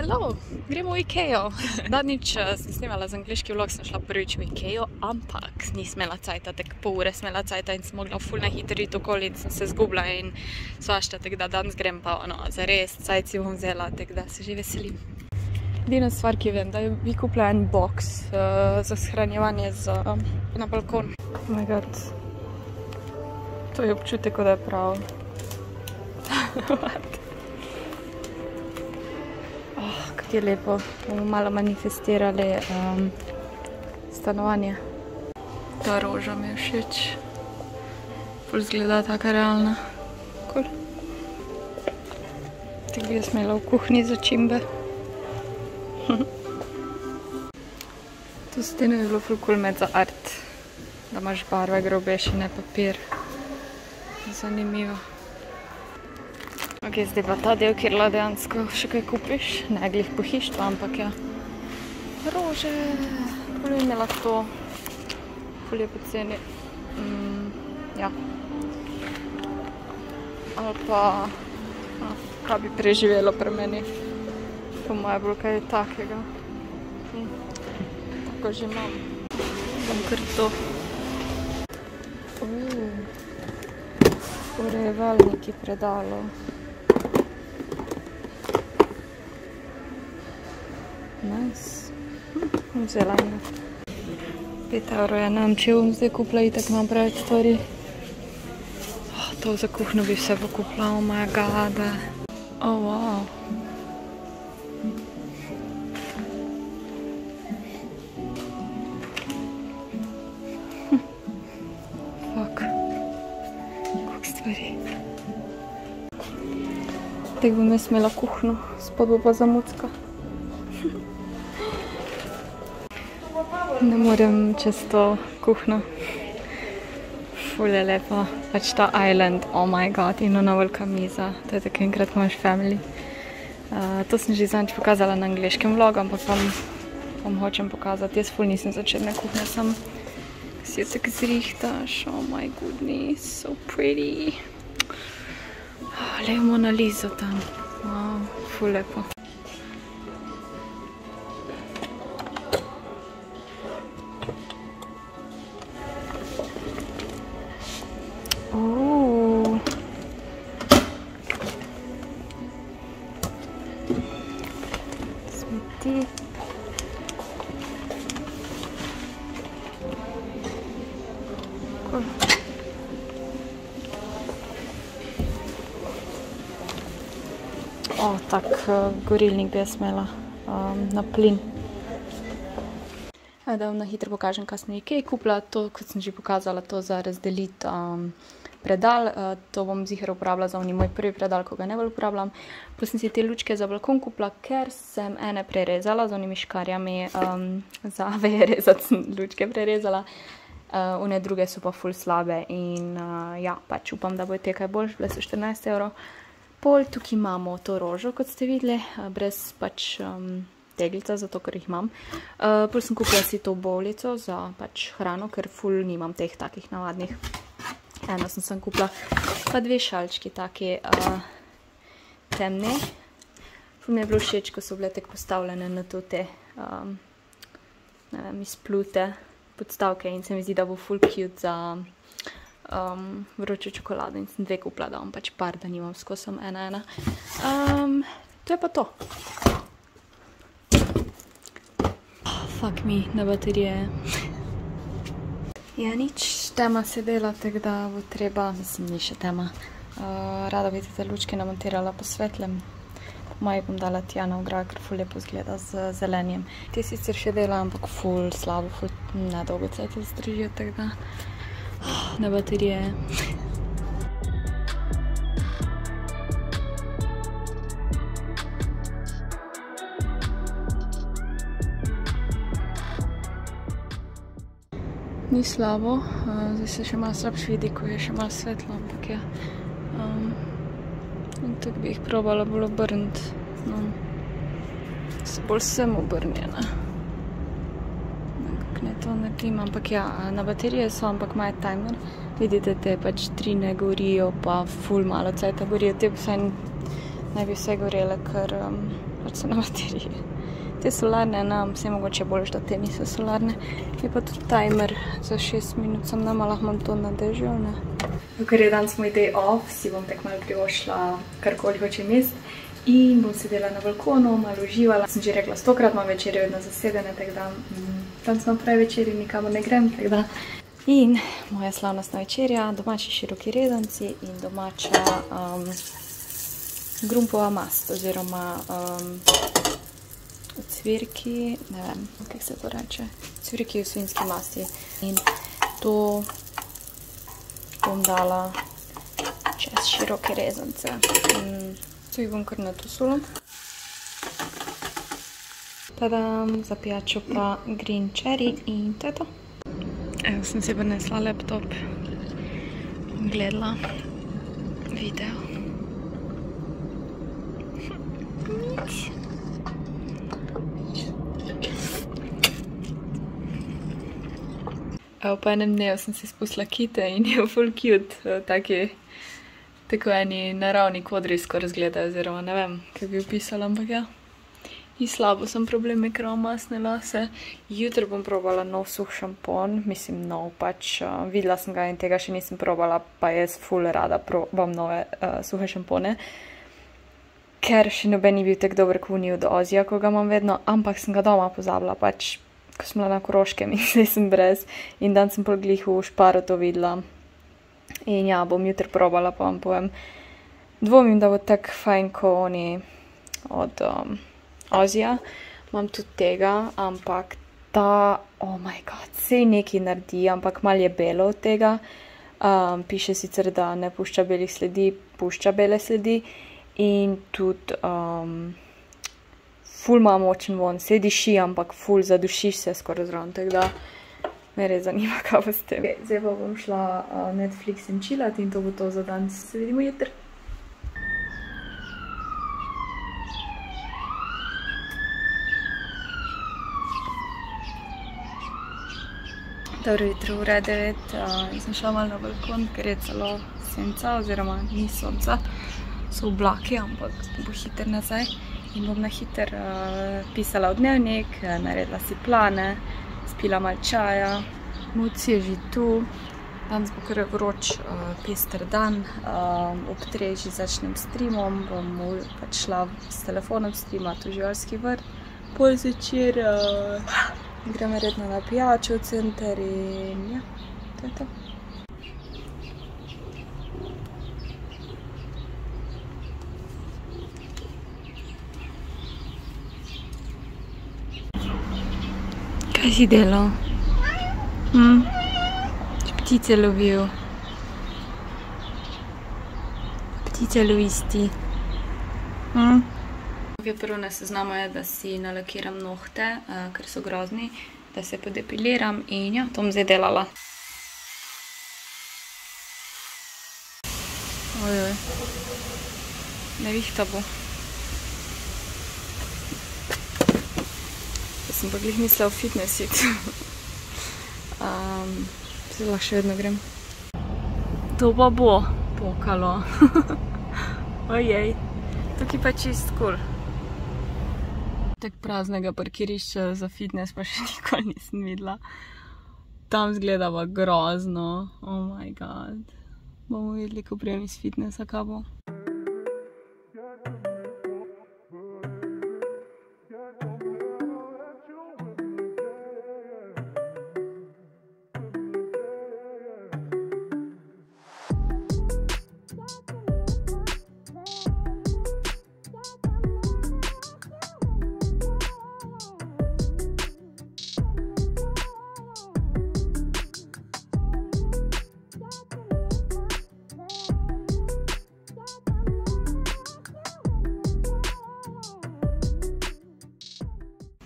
Hello, gremo v Ikeo. Dadnič sem snimala z angliški vlog, sem šla prvič v Ikeo, ampak ni smela cajta, tak pol ure smela cajta in sem mogla ful na hitro iti okoli in sem se zgubila in svašta, tak da danes grem pa zares, cajt si bom vzela, tak da se že veselim. Edina stvar, ki vem, da bi kupila en boks za shranjevanje na balkon. Oh my god, to je občutek, da je prav. Kako je lepo, bomo malo manifestirali stanovanje. Ta roža mi je všeč. Ful izgleda taka realna. Cool. Tako bi jaz imela v kuhinji začimbe. To steno je bilo ful cool med za art. Da imaš barve grobešine, papir. Zanimivo. Ok, zdaj pa ta del, kjer dejansko še kaj kupiš. Ne glih po hištvu, ampak ja. Rože. Ful bi imela to. Ful je poceni. Ja. Ali pa kaj bi preživelo pri meni. Po moje bilo kaj takega. Tako že imam. Bom kar to. Urejevalniki predalov. Nice. Vzela ena. 5 € je, ne vem, če bom zdaj kupila, itak imam preveč stvari. To za kuhno bi vse pokupila, oh my god. Oh wow. Fuck. Koliko stvari. Tako bom jaz imela kuhno, spod bo pa zamucka. Ne morem čez to kuhno. Ful je lepo. Pač ta island, oh my god, in ona velika miza. To je tako enkrat imaš family. To sem že zadnjič pokazala na angliškem vlogu, ampak vam hočem pokazati. Jaz ful nisem začetne kuhne, sam si jo tako zrihtaš. Oh my goodness, so pretty. Levo Mona Lizo tam. Wow, ful lepo. Smeti. Cool. Tak gorilnik bi jaz imela na plin. Da vam na hitro pokažem, kaj sem v Ikei kupila. To, kot sem že pokazala, to za razdeliti predal. To bom ziher uporabila za moj prvi predal, ko ga ne bolj uporabljam. Potem sem si te lučke za balkon kupila, ker sem ene prerezala z onimi škarjami. Za veje rezati sem lučke prerezala. One druge so pa ful slabe in ja, pač upam, da bojo te kaj boljš. Bile so 14 €. Pol tukaj imamo to rožo, kot ste videli, brez pač teglica, zato ker jih imam. Pol sem kupila si to bovlico za pač hrano, ker ful nimam teh takih navadnih. Eno sem kupila, pa dve šalčki taki temni. Ful mi je bilo všeč, ko so bile tako postavljene na to te, ne vem, izplute podstavke in se mi zdi, da bo ful cute za vročo čokolado in sem dve kupila, da vam pač par, da nimam skozi ena. To je pa to. Fuck me, na baterije. Ja, nič, tema se dela, tako da bo treba, mislim, ni še tema. Rada bi te lučke namontirala po svetlem. Maj bom dala tja na ograjo, ker ful lepo zgleda z zelenjem. Te sicer še dela, ampak ful slabo, ful nedolgo cajt zdržijo, tako da na baterije. Ni slabo, zdaj se še malo slabš vidi, ko je še malo svetlo, ampak ja. In tako bi jih probala bolj obrniti. Bolj sem obrnjena. Nekak ne to naredim, ampak ja, na baterije so, ampak imajo timer. Vidite, te pač 3 ne gorijo, pa ful malo cajta gorijo. Te vsaj naj bi vse gorele, ker pač so na bateriji. Te solarne nam vse mogoče boljš, da te niso solarne. Je pa tudi timer za 6 minut, sem nama lahko imam to na dežju, ne. Ker je danes moj day off, si bom tak malo privošla karkoli hočem jesti in bom sedela na balkonu, malo uživala. Sem že rekla 100-krat, imam večerje vedno zasedene, tako da danes imam pravi večerje, nikamor ne grem, tako da. In moja slavnostna večerja, domači široki rezanci in domača grumpova mast, oziroma cvirki, ne vem, kako se to reče, cvirki v svinjski masti. In to bom dala čez široke rezance. To jih bom kar natusula. Tadam, za pijačo pa green cherry in to je to. Evo, sem si prinesla laptop in gledala video. Evo, po enem dnevu sem si spustila kite in je full cute, tako eni naravni kodri skoraj izgledajo, oziroma ne vem, kaj bi opisala, ampak ja. In slabo sem problem, ker imam masne lase. Jutri bom probala nov suh šampon, mislim nov pač, videla sem ga in tega še nisem probala, pa jaz ful rada probam nove suhe šampone. Ker še noben ni bil tak dober kot oni od Ozija, ko ga imam vedno, ampak sem ga doma pozabila, pač, ko sem bila na Koroškem in zdaj sem brez. In dan sem pol glih v Šparu to videla. In ja, bom jutri probala, pa vam povem. Dvomim, da bo tak fajn, ko oni od Ozija. Imam tudi tega, ampak ta, oh my god, sej nekaj naredi, ampak malo je belo od tega. Piše sicer, da ne pušča belih sledi, pušča bele sledi. In tudi ful ima močen von, sej diši, ampak ful zadušiš se skoraj zraven, tako da me res zanima, kaj bo s tem. Zdaj pa bom šla Netflix in chillat in to bo to za danes. Se vidimo jutri. Dobro jutro, ura je 9, jaz sem šla malo na balkon, ker je celo senca, oziroma ni sonca, so oblaki, ampak bo hiter nazaj. In bom na hiter pisala v dnevnik, naredila si plane, spila malo čaja, Muci je že tu, danes bo kar vroč, pester dan, ob 3 že začnem streamom, bom pač šla s telefonom streamati v živalski vrt, pol zvečer gremo redno na pijačo v center in ja, to je to. Kaj si delal? Si ptice lovil? Ptice lovisti? Prvo na seznamu je, da si nalakiram nohte, ker so grozni, da se podepiliram in ja, to bom zdaj delala. Ojoj, nevihta bo. Jaz sem pa glih mislila v fitness iti. Zdaj lahko še vedno grem. To pa bo pokalo. Ojej, tukaj pa čist cool. Tak praznega parkirišča za fitness pa še nikoli nisem videla. Tam zgleda pa grozno. Oh my god. Bomo videli, ko prijem iz fitnessa, kaj bo.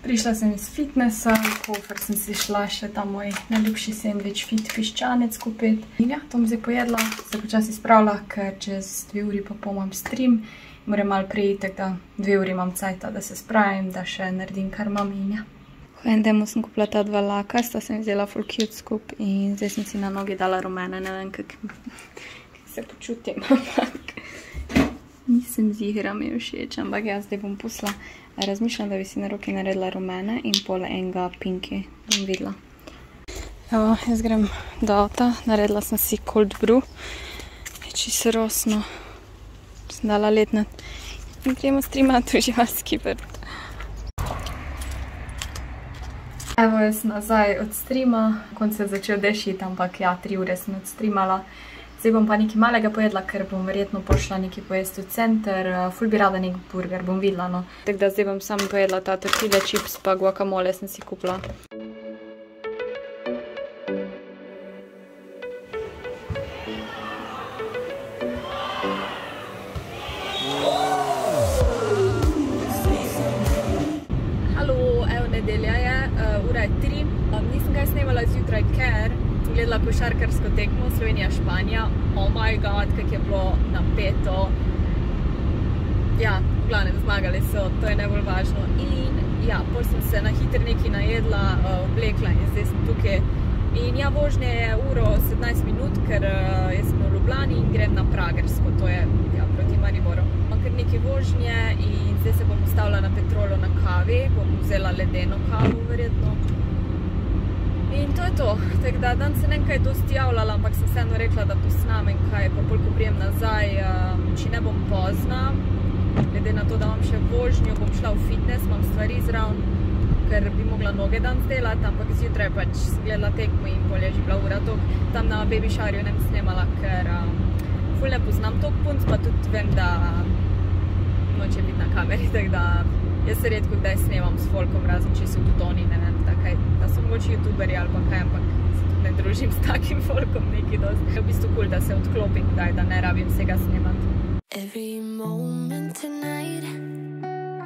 Prišla sem iz fitnessa, v kofer sem si šla še ta moj najljubši sandvič Fit piščanec kupiti. In ja, to bom zdaj pojedla, se počasi spravila, ker čez 2 uri pa pol imam stream. Moram malo prejiti, tako da 2 uri imam cajta, da se spravim, da še naredim, kar imam in ja. V H&M sem kupila ta 2 laka, sta sem vzela full cute skup in zdaj sem si na nogi dala rumene, ne vem, kako se počutim, ampak Nisem zigra, mi je všeč, ampak jaz zdaj bom pustila. Razmišljam, da bi si na roki naredila rumene in pol enega pinky. Bom videla. Evo, jaz grem do avta. Naredila sem si cold brew. Je čisto rosno. Sem dala letnet. In gremo streamati v živalski vrt. Evo, jaz sem nazaj od streama. Konc se je začel dešiti, ampak ja, 3 ure sem odstreamala. Zdaj bom pa nekaj malega pojedla, ker bom verjetno pošla nekaj pojesti v center. Ful bi rada nek burger, bom videla, no. Tako da zdaj bom samo pojedla ta tortilla chips pa guacamole sem si kupila. Halo, evo, nedelja je, ura je 3. Nisem kaj snemala zjutraj, ker sem gledala košarkarsko tekmo Slovenija-Španija. Oh my god, kak je bilo napeto. Ja, v glavnem zmagali so, to je najbolj važno. In ja, pol sem se na hitro nekaj najedla, oblekla in zdaj sem tukaj. In ja, vožnje je uro 17 minut, ker jaz sem v Ljubljani in grem na Pragersko, to je ja, proti Mariboru. Imam kar nekaj vožnje in zdaj se bom ustavila na Petrolu na kavi, bom vzela ledeno kavo verjetno. In to je to, tako da dan se nekaj dosti javljala, ampak sem vseeno rekla, da to snamem kaj, pa pol ko prijem nazaj, če ne bom pozna, glede na to, da imam še vožnjo, bom šla v fitness, imam stvari zraven, ker bi mogla noge danes delati, ampak zjutraj pač sem gledala tekmo in pol je že bila ura tok. Tam na Baby Showerju ne bi snemala, ker ful ne poznam tok punc, pa tudi vem, da noče biti na kameri, tako da jaz se redko kdaj snemam s folkom, razen če so tudi oni, ne vem, da so mogoče youtuberi ali pa kaj, ampak se tudi ne družim s takim folkom neki dosti. Je v bistvu cool, da se odklopim kdaj, da ne rabim vsega snemati. Every moment tonight,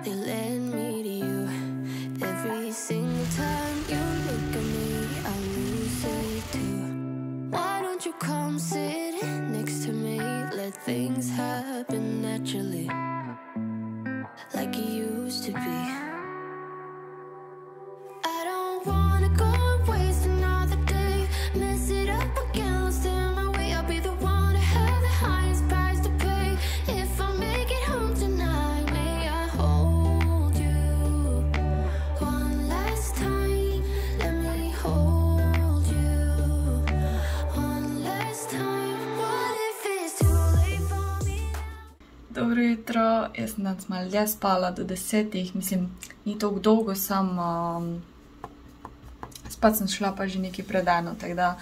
they led me to you. Every single time you look at me, I lose it too. Why don't you come sit next to me? Let things happen naturally, like it used to be. I don't wanna go and waste another day, mess it up again, lost in my way. I'll be the one to have the highest price to pay. If I make it home tonight, may I hold you one last time? Let me hold you one last time. What if it's too late for me now? Dobro jutro, jaz sem danes malo dlje spala do 10, mislim, ni toliko dolgo, spat sem šla pa že nekaj predano, tako da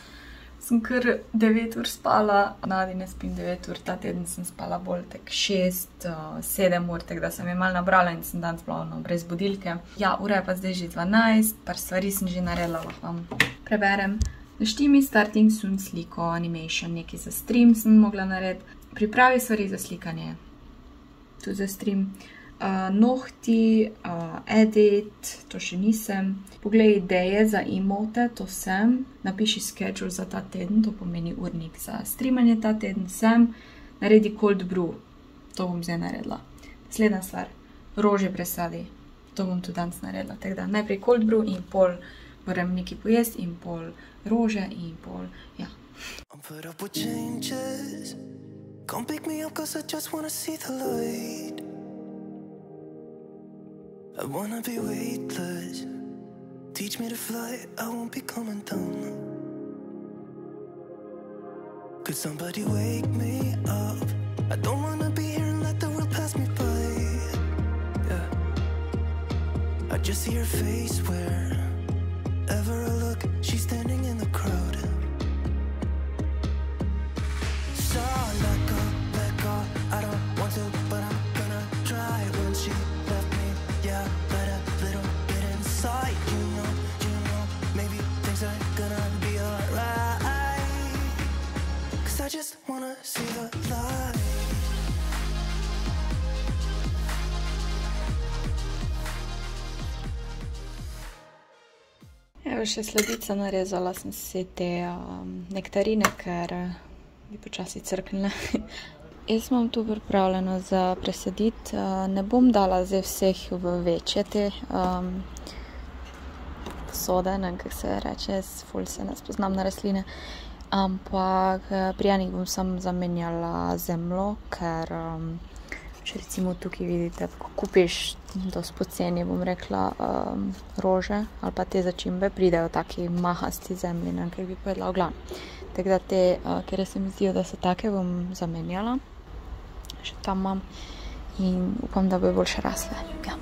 sem kar 9 ur spala, nadi ne spim 9 ur, ta teden sem spala bolj tak 6, 7 ur, tako da sem je malo nabrala in sem danes splavno brez budilke. Ja, ura je pa zdaj že 12, par stvari sem že naredila, lahko vam preberem. Našti mi starting soon sliko, animation, nekaj za stream sem mogla narediti, pripravi stvari za slikanje, tudi za stream. Nohti, edit, to še nisem. Poglej ideje za emote, to sem. Napiši schedule za ta teden, to pomeni urnik za streamanje ta teden sem. Naredi cold brew, to bom zdaj naredila. Naslednja stvar, rože presadi, to bom tudi danes naredila. Tako da najprej cold brew in pol moram nekaj pojesti in pol rože in pol, ja. I'm fed up with changes. Come pick me up cause I just wanna see the light. I wanna be weightless. Teach me to fly, I won't be coming down. Could somebody wake me up? I don't wanna be here and let the world pass me by. Yeah, I just see her face wherever I look. She's standing in the crowd. So let go, I don't want to, but I'm gonna try. When she left me, yeah, let a little bit inside. You know, maybe things are gonna be alright. Cause I just wanna see the light. Evo še sladica, narezala sem si te nektarine, ker bi počasi crknile. Jaz imam tu pripravljeno za presaditi. Ne bom dala zdaj vseh v večje te sode, ne vem, kako se reče, ful se ne spoznam na rastline. Ampak pri enih bom samo zamenjala zemljo, ker Če recimo tukaj vidite, ko kupiš dosti poceni, bom rekla, rože ali pa te začimbe, pridejo taki mahasti zemlji, ne, kaj bi povedala v glavnem. Tako da te, ker se mi zdijo, da so take, bom zamenjala. Še tam imam in upam, da bo boljše rasle. Ja.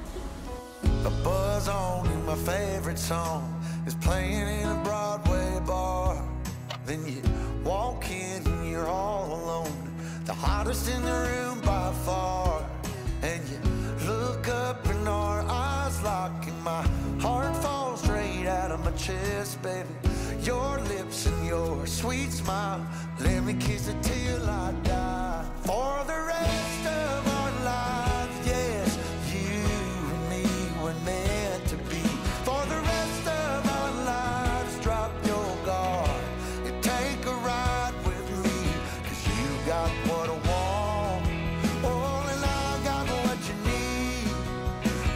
A buzz on and my favorite song is playing in a Broadway bar. Then you walk in and you're all alone, the hottest in the room by far. And you look up and our eyes lock and my heart falls straight out of my chest, baby. Your lips and your sweet smile, let me kiss it till I die. For the rest of our lives, yes, you and me were meant to be. For the rest of our lives, drop your guard and take a ride with me, 'cause you got what I want, oh, and I got what you need.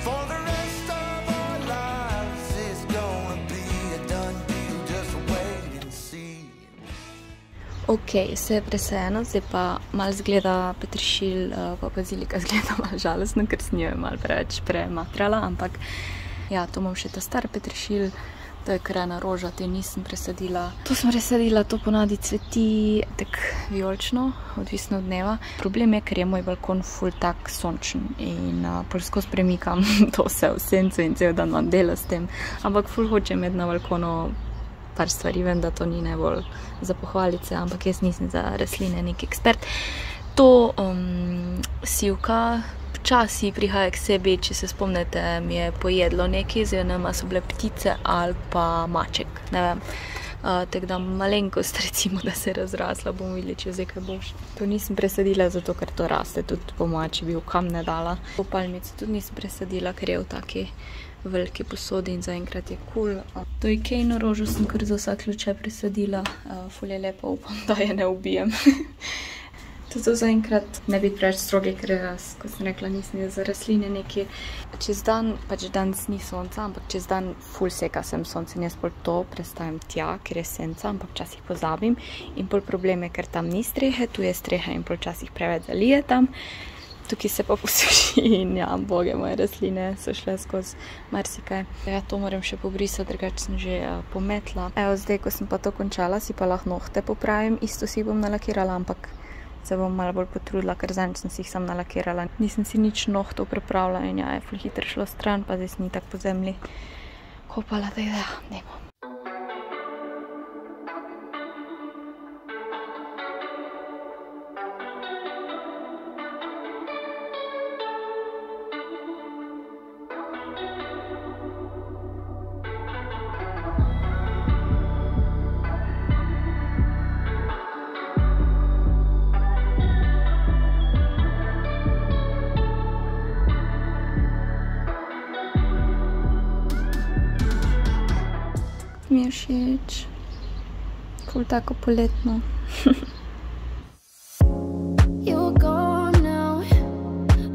For the rest of our lives, it's gonna be a done deal, just wait and see. Ok, vse je presajeno, zdaj pa malo zgleda peteršilj, pa bazilika zgleda malo žalostno, ker sem jo malo preveč prematrala, ampak ja, to imam še ta star peteršilj, to je krena roža, te nisem presadila. To sem presadila, to ponavadi cveti tak vijolično, odvisno od dneva. Problem je, ker je moj balkon ful tak sončen in pol skozi premikam to vse v senco in cel dan imam delo s tem, ampak ful hočem imeti na balkonu par stvari, vem, da to ni najbolj za pohvalit se, ampak jaz nisem za rastline nek ekspert. To sivka počasi prihaja k sebi, če se spomnite, mi je pojedlo nekaj, zdaj nema so bile ptice ali pa maček, ne vem. Tako da malenkost recimo, da se je razrasla, bomo videli, če zdaj kaj boš. To nisem presadila, zato ker to raste, tudi po moje, če bi v kam ne dala. To palmico tudi nisem presadila, ker je v taki veliki posodi in zaenkrat je cool. To Ikejno rožo sem kar za vsak slučaj presadila, ful je lepo, upam, da je ne ubijem. Tudi zaenkrat ne bi preveč strogi, ker jaz, kot sem rekla, nisem za rastline nekaj. Čez dan, pač danes ni sonca, ampak čez dan ful seka sem sonce in jaz pol to prestajam tja, ker je senca, ampak včasih pozabim. In pol problem je, ker tam ni strehe, tu je streha in pol včasih preveč zalije tam. Tukaj se pa posuši in ja, boge, moje rastline so šle skozi marsikaj. Ja, to moram še pobrisati, drugače sem že pometla. Evo, zdaj, ko sem pa to končala, si pa lahko nohte popravim, isto si bom nalakirala, ampak se bom malo bolj potrudila, ker zadnjič sem si jih sam nalakirala. Nisem si nič nohtov prepravila in ja, je ful hitro šlo stran, pa zdaj sem ni tak po zemlji kopala, da ja, nemo. Mi je všeč. Ful tako poletno. You're gone now,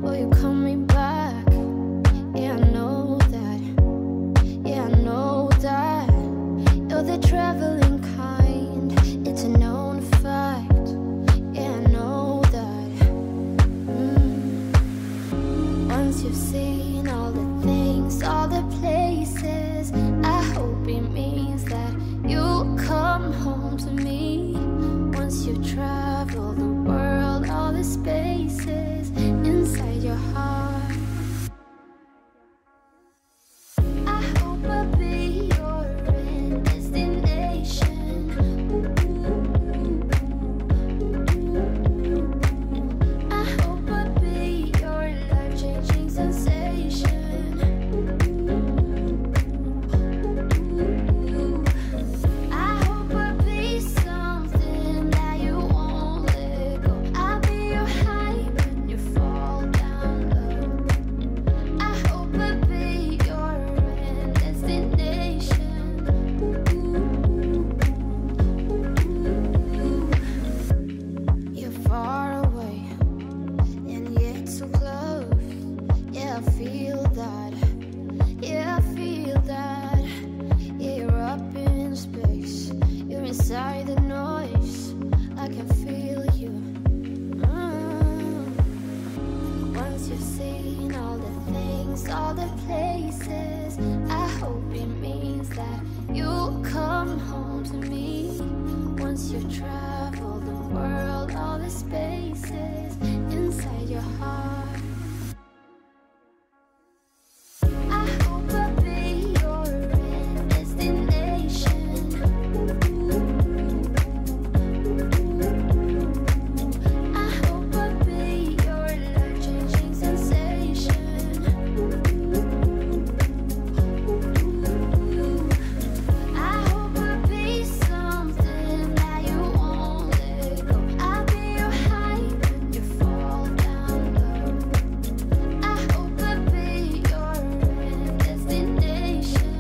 will you call me back? Yeah, I know that, yeah, I know that. You're the traveling kind, it's a known fact. Yeah, I know that. Once you've seen all the things, all the places, I hope it means that you'll come home to me. Once you've traveled the world, all the spaces inside your heart, I hope I'll be your end destination. I hope I'll be your life-changing sensation. I hope I'll be something that you won't let go. I'll be your hype knows all the places. I hope it means that you'll come home to me once you've traveled the world, all the spaces inside your heart. I hope I'll be your destination. I hope I'll be your life-changing sensation. I hope I'll be something that you won't let go. I'll be your high when you fall down low. I hope I'll be your destination.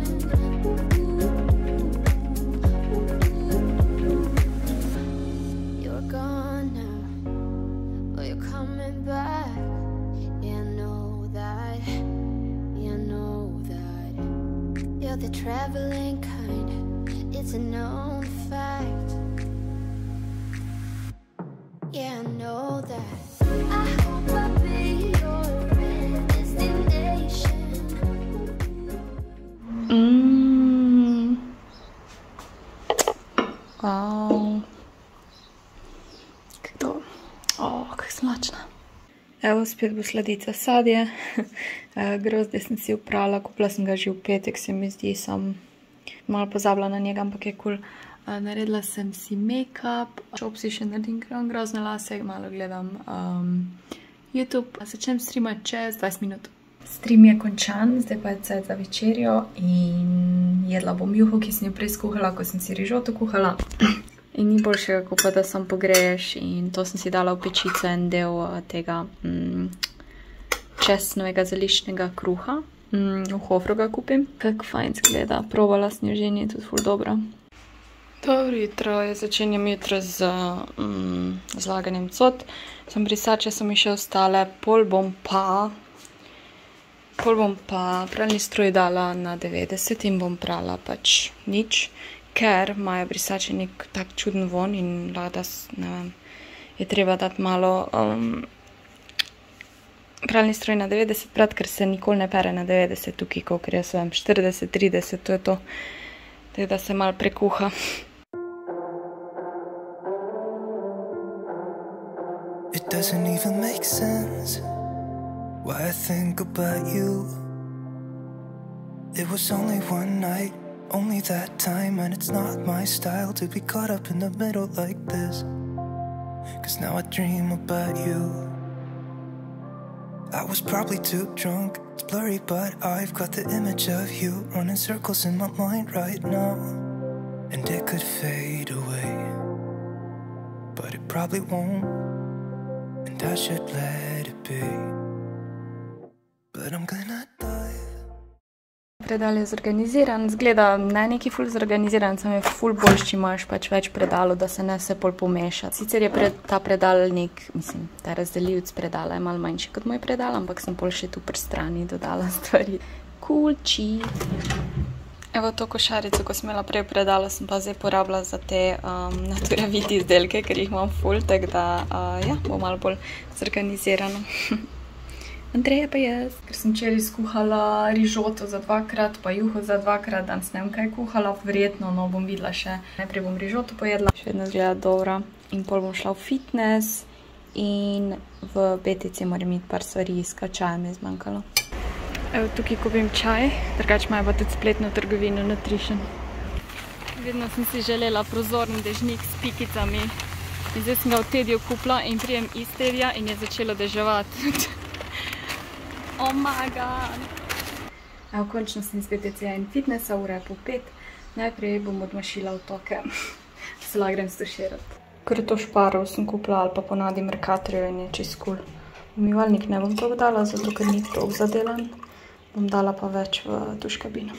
You're gone now, but you're coming back. Yeah, I know that. Yeah, I know that. You're the traveling kind. It's a known fact. Yeah, I know that. I hope I'll be your destination. Wow. Kako smačna. Evo, spet bo sladica sadje. Grozdje sem si oprala, kupila sem ga že v petek, se mi zdi, sem malo pozabila na njega, ampak je cool. Naredila sem si make-up, šop si še naredim grozne lase, malo gledam YouTube. Začnem streamati čez 20 minut. Stream je končan, zdaj pa je cajt za večerjo in jedla bom juho, ki sem jo prej skuhala, ko sem si rižoto kuhala. In ni boljšega, kot pa da sam pogreješ, in to sem si dala v pečico en del tega česnovega zeliščnega kruha. V Hofru ga kupim. Kako fajn zgleda, probala sem jo že in je tudi ful dobra. Dobro jutro, jaz začenjam jutro z zlaganjem cot. Sem brisače, so mi še ostale, pol bom pa pralni stroj dala na 90 in bom prala pač nič. Ker imajo brisači nek tak čuden von in lahko, ne vem, je treba dati malo pralni stroj na 90 prat, ker se nikoli ne pere na 90 tukaj, koliko jaz vem, 40, 30, to je to. Tako da se malo prekuha. It doesn't even make sense why I think about you. It was only one night, only that time, and it's not my style to be caught up in the middle like this. 'Cause now I dream about you. I was probably too drunk, it's blurry, but I've got the image of you running circles in my mind right now. And it could fade away, but it probably won't, and I should let it be. But I'm gonna dive. Predal je zorganiziran, zgleda ne neki ful zorganiziran, sam je ful boljš, če imaš pač več predalov, da se ne vse pol pomeša. Sicer je ta predal nek, mislim, ta razdeljivc predala je malo manjši kot moj predal, ampak sem pol še tu pri strani dodala stvari. Kulči. Evo to košarico, ko sem imela prej predala, sem pa zdaj porabila za te naturaviti izdelke, ker jih imam ful, tako da ja, bo malo bolj zorganizirano. Andreja pa jaz, ker sem včeraj skuhala rižoto za 2-krat, pa juho za 2-krat, danes ne vem kaj kuhala, verjetno, no bom videla še. Najprej bom rižoto pojedla, še vedno zgleda dobra. In pol bom šla v fitness in v BTC moram iti par stvari iskat, čaja mi je zmanjkalo. Evo, tukaj kupim čaj, drugače imajo pa tudi spletno trgovino Nutrition. Vedno sem si želela prozorni dežnik s pikicami in zdaj sem ga v Tediju kupila in prijem iz Tedija in je začelo deževati. Oh my god! Evo, končno sem iz BTC-ja in fitnessa, ura je po 5. Najprej bom odmašila otoke, se lahko grem stuširati. Ker to šparov sem kupila ali pa ponadi Mercatorju in je čist cool. Umivalnik ne bom to dala, zato ker ni toliko zadelan. Bom dala pa več v tuš kabino.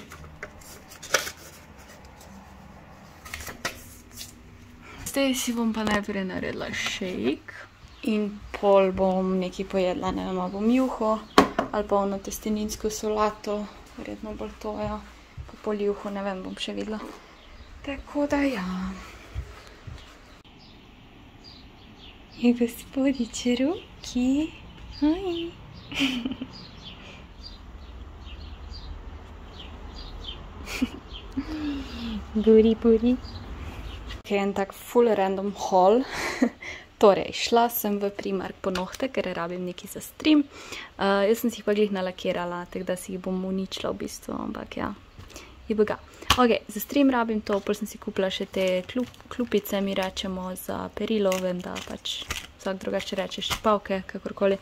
Zdaj si bom pa najprej naredila shake in pol bom nekaj pojedla, ne vem, bom juho ali pa ono testeninsko solato, verjetno bolj to, ja, pa pol juho, ne vem, bom še videla. Tako da ja. Je gospodiče Roki. Hi. Buri, buri. Ok, en tak full random haul. Torej, šla sem v Primark po nohte, ker rabim nekaj za stream. Jaz sem si jih pa glih nalakirala, tako da si jih bom uničila v bistvu, ampak ja, je bega. Ok, za stream rabim to, pol sem si kupila še te klupice, mi rečemo za perilo, vem, da pač vsak drugače reče ščipavke, kakorkoli.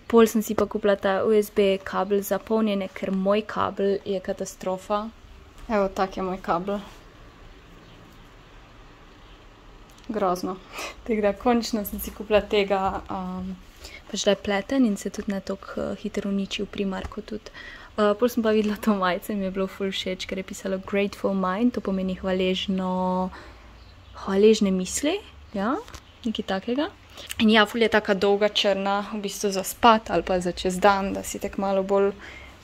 Pol sem si pa kupila ta USB kabel za polnjenje, ker moj kabel je katastrofa. Evo, tak je moj kabel. Grozno. Tako da končno sem si kupila tega, pač da je pleten in se tudi ne toliko hitro uniči v Primarku tudi. Pol sem pa videla to majico in mi je bilo ful všeč, ker je pisalo Grateful Mind, to pomeni hvaležne misli, ja, nekaj takega. In ja, ful je taka dolga črna, v bistvu za spat ali pa za čez dan, da si tak malo bolj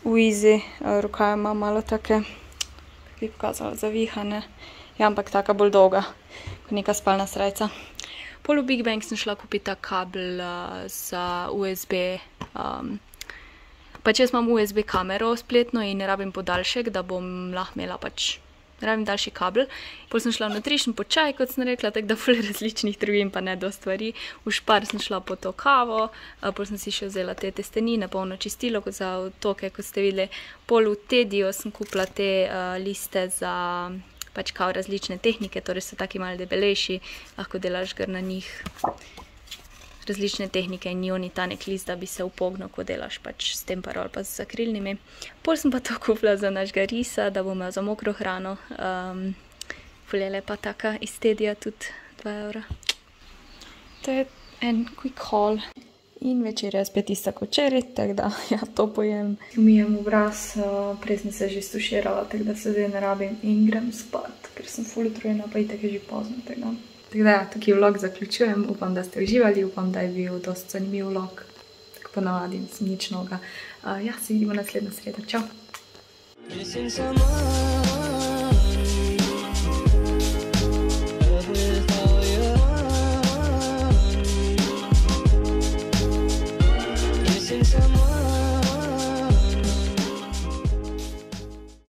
easy, roka ima malo take, kako bi pokazala, zavihane. Ja, ampak taka bolj dolga, kot neka spalna srajca. Pol v Big Bang sem šla kupiti ta kabel za USB. Pač jaz imam USB kamero spletno in rabim podaljšek, da bom lahko imela pač, rabim daljši kabel. Pol sem šla v Nutrition po čaj, kot sem rekla, tako da ful različnih trgovin pa ne do stvari. V Spar sem šla po to kavo, pol sem si še vzela te testenine, polno čistilo za otoke, kot ste videli. Pol v Tediju sem kupila te liste za pač kao različne tehnike, torej so taki malo debelejši, lahko delaš gor na njih različne tehnike in ni oni ta nek list, da bi se upognil, ko delaš pač s tempero ali pa z akrilnimi. Pol sem pa to kupila za našega risa, da bom imel za mokro hrano. Ful je lepa taka iz Tedija, tudi 2 evra. To je en quick haul. In večer je spet ista kot včeraj, tako da ja, to pojem. Umijem obraz, prej sem se že stuširala, tako da se zdaj ne rabim in grem spat, ker sem ful utrujena, pa itak je že pozno. Tako da ja, tukaj vlog zaključujem, upam, da ste uživali, upam, da je bil dosti zanimiv vlog. Tako ponavadi, sem nič novega. Ja, se vidimo naslednjo sredo. Čau!